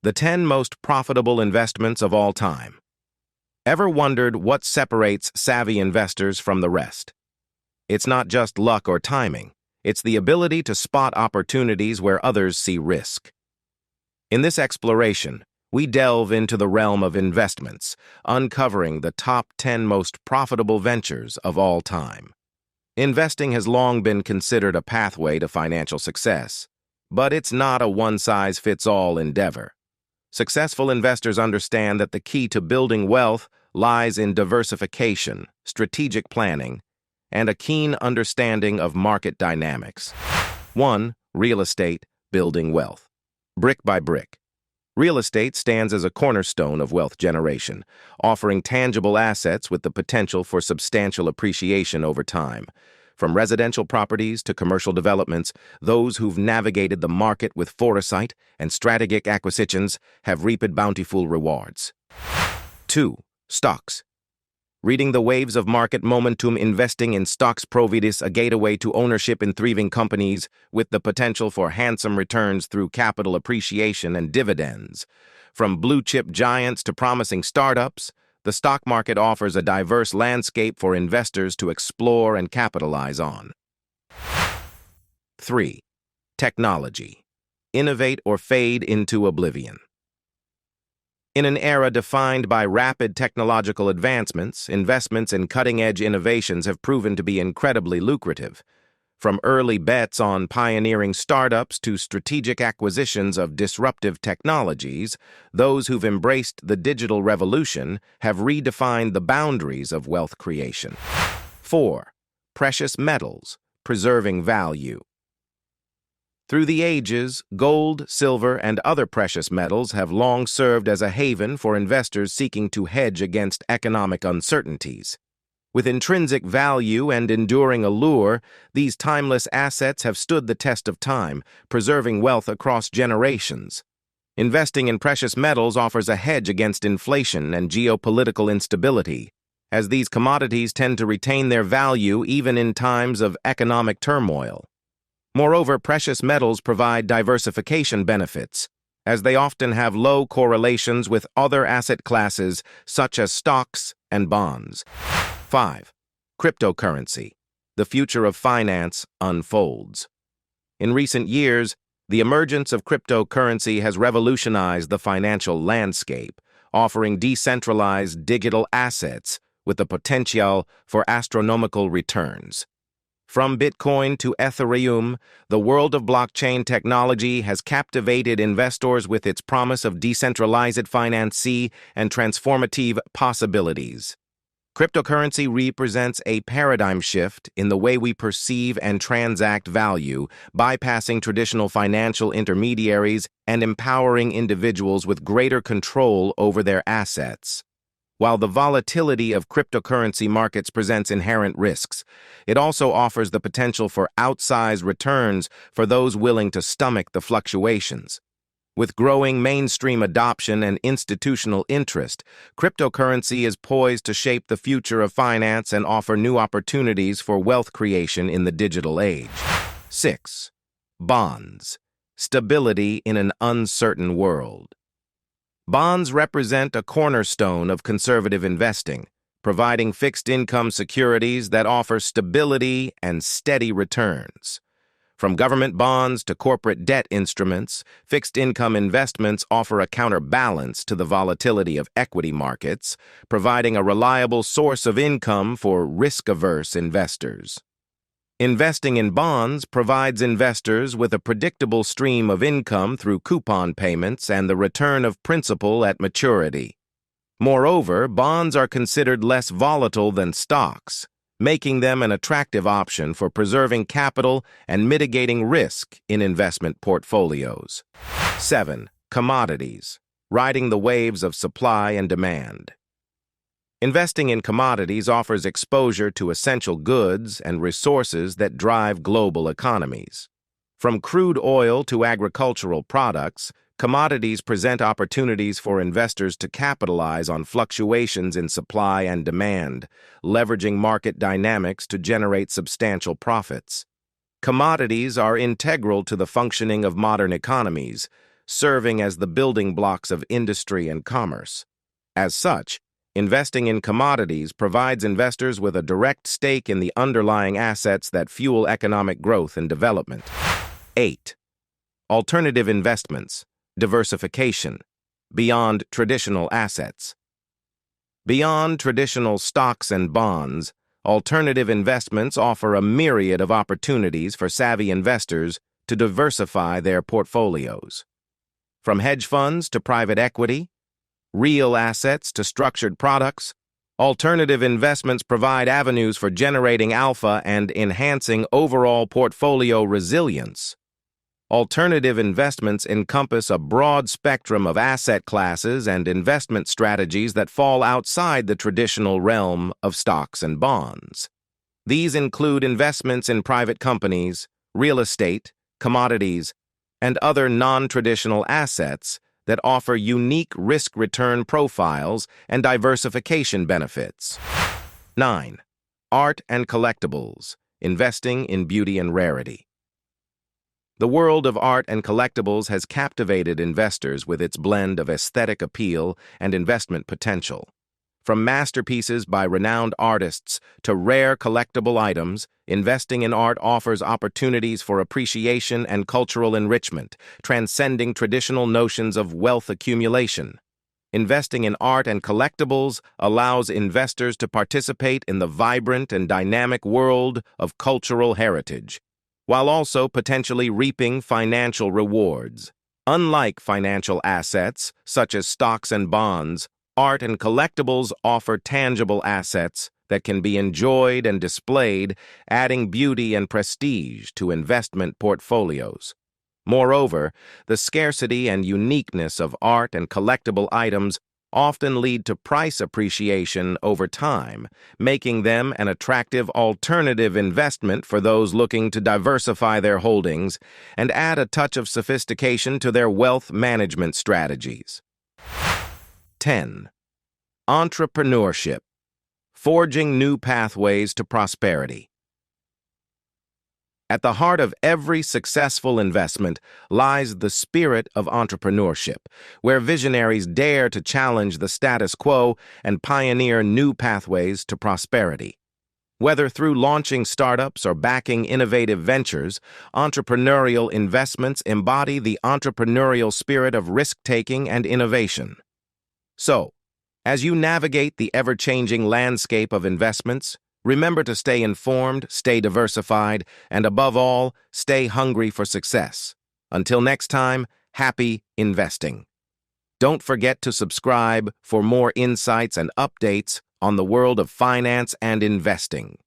The 10 most profitable investments of all time. Ever wondered what separates savvy investors from the rest? It's not just luck or timing. It's the ability to spot opportunities where others see risk. In this exploration, we delve into the realm of investments, uncovering the top 10 most profitable ventures of all time. Investing has long been considered a pathway to financial success, but it's not a one-size-fits-all endeavor. Successful investors understand that the key to building wealth lies in diversification, strategic planning, and a keen understanding of market dynamics. 1. Real estate, building wealth. Brick by brick. Real estate stands as a cornerstone of wealth generation, offering tangible assets with the potential for substantial appreciation over time. From residential properties to commercial developments, those who've navigated the market with foresight and strategic acquisitions have reaped bountiful rewards. 2. Stocks. Reading the waves of market momentum, investing in stocks provides a gateway to ownership in thriving companies with the potential for handsome returns through capital appreciation and dividends. From blue-chip giants to promising startups, the stock market offers a diverse landscape for investors to explore and capitalize on. 3. Technology. Innovate or fade into oblivion. In an era defined by rapid technological advancements, investments in cutting-edge innovations have proven to be incredibly lucrative. From early bets on pioneering startups to strategic acquisitions of disruptive technologies, those who've embraced the digital revolution have redefined the boundaries of wealth creation. 4. Precious metals, preserving value. Through the ages, gold, silver, and other precious metals have long served as a haven for investors seeking to hedge against economic uncertainties. With intrinsic value and enduring allure, these timeless assets have stood the test of time, preserving wealth across generations. Investing in precious metals offers a hedge against inflation and geopolitical instability, as these commodities tend to retain their value even in times of economic turmoil. Moreover, precious metals provide diversification benefits, as they often have low correlations with other asset classes such as stocks and bonds. 5. Cryptocurrency. The future of finance unfolds. In recent years, the emergence of cryptocurrency has revolutionized the financial landscape, offering decentralized digital assets with the potential for astronomical returns. From Bitcoin to Ethereum, the world of blockchain technology has captivated investors with its promise of decentralized finance and transformative possibilities. Cryptocurrency represents a paradigm shift in the way we perceive and transact value, bypassing traditional financial intermediaries and empowering individuals with greater control over their assets. While the volatility of cryptocurrency markets presents inherent risks, it also offers the potential for outsized returns for those willing to stomach the fluctuations. With growing mainstream adoption and institutional interest, cryptocurrency is poised to shape the future of finance and offer new opportunities for wealth creation in the digital age. 6. Bonds. Stability in an uncertain world. Bonds represent a cornerstone of conservative investing, providing fixed-income securities that offer stability and steady returns. From government bonds to corporate debt instruments, fixed-income investments offer a counterbalance to the volatility of equity markets, providing a reliable source of income for risk-averse investors. Investing in bonds provides investors with a predictable stream of income through coupon payments and the return of principal at maturity. Moreover, bonds are considered less volatile than stocks, making them an attractive option for preserving capital and mitigating risk in investment portfolios. 7. Commodities. Riding the waves of supply and demand. Investing in commodities offers exposure to essential goods and resources that drive global economies. From crude oil to agricultural products, commodities present opportunities for investors to capitalize on fluctuations in supply and demand, leveraging market dynamics to generate substantial profits. Commodities are integral to the functioning of modern economies, serving as the building blocks of industry and commerce. As such, investing in commodities provides investors with a direct stake in the underlying assets that fuel economic growth and development. 8. Alternative investments, diversification, beyond traditional assets. Beyond traditional stocks and bonds, alternative investments offer a myriad of opportunities for savvy investors to diversify their portfolios. From hedge funds to private equity, real assets to structured products, alternative investments provide avenues for generating alpha and enhancing overall portfolio resilience. Alternative investments encompass a broad spectrum of asset classes and investment strategies that fall outside the traditional realm of stocks and bonds. These include investments in private companies, real estate, commodities, and other non-traditional assets that offer unique risk-return profiles and diversification benefits. 9. Art and collectibles, investing in beauty and rarity. The world of art and collectibles has captivated investors with its blend of aesthetic appeal and investment potential. From masterpieces by renowned artists to rare collectible items, investing in art offers opportunities for appreciation and cultural enrichment, transcending traditional notions of wealth accumulation. Investing in art and collectibles allows investors to participate in the vibrant and dynamic world of cultural heritage, while also potentially reaping financial rewards. Unlike financial assets, such as stocks and bonds, art and collectibles offer tangible assets that can be enjoyed and displayed, adding beauty and prestige to investment portfolios. Moreover, the scarcity and uniqueness of art and collectible items often lead to price appreciation over time, making them an attractive alternative investment for those looking to diversify their holdings and add a touch of sophistication to their wealth management strategies. 10. Entrepreneurship, forging new pathways to prosperity. At the heart of every successful investment lies the spirit of entrepreneurship, where visionaries dare to challenge the status quo and pioneer new pathways to prosperity. Whether through launching startups or backing innovative ventures, entrepreneurial investments embody the entrepreneurial spirit of risk-taking and innovation. So, as you navigate the ever-changing landscape of investments, remember to stay informed, stay diversified, and above all, stay hungry for success. Until next time, happy investing. Don't forget to subscribe for more insights and updates on the world of finance and investing.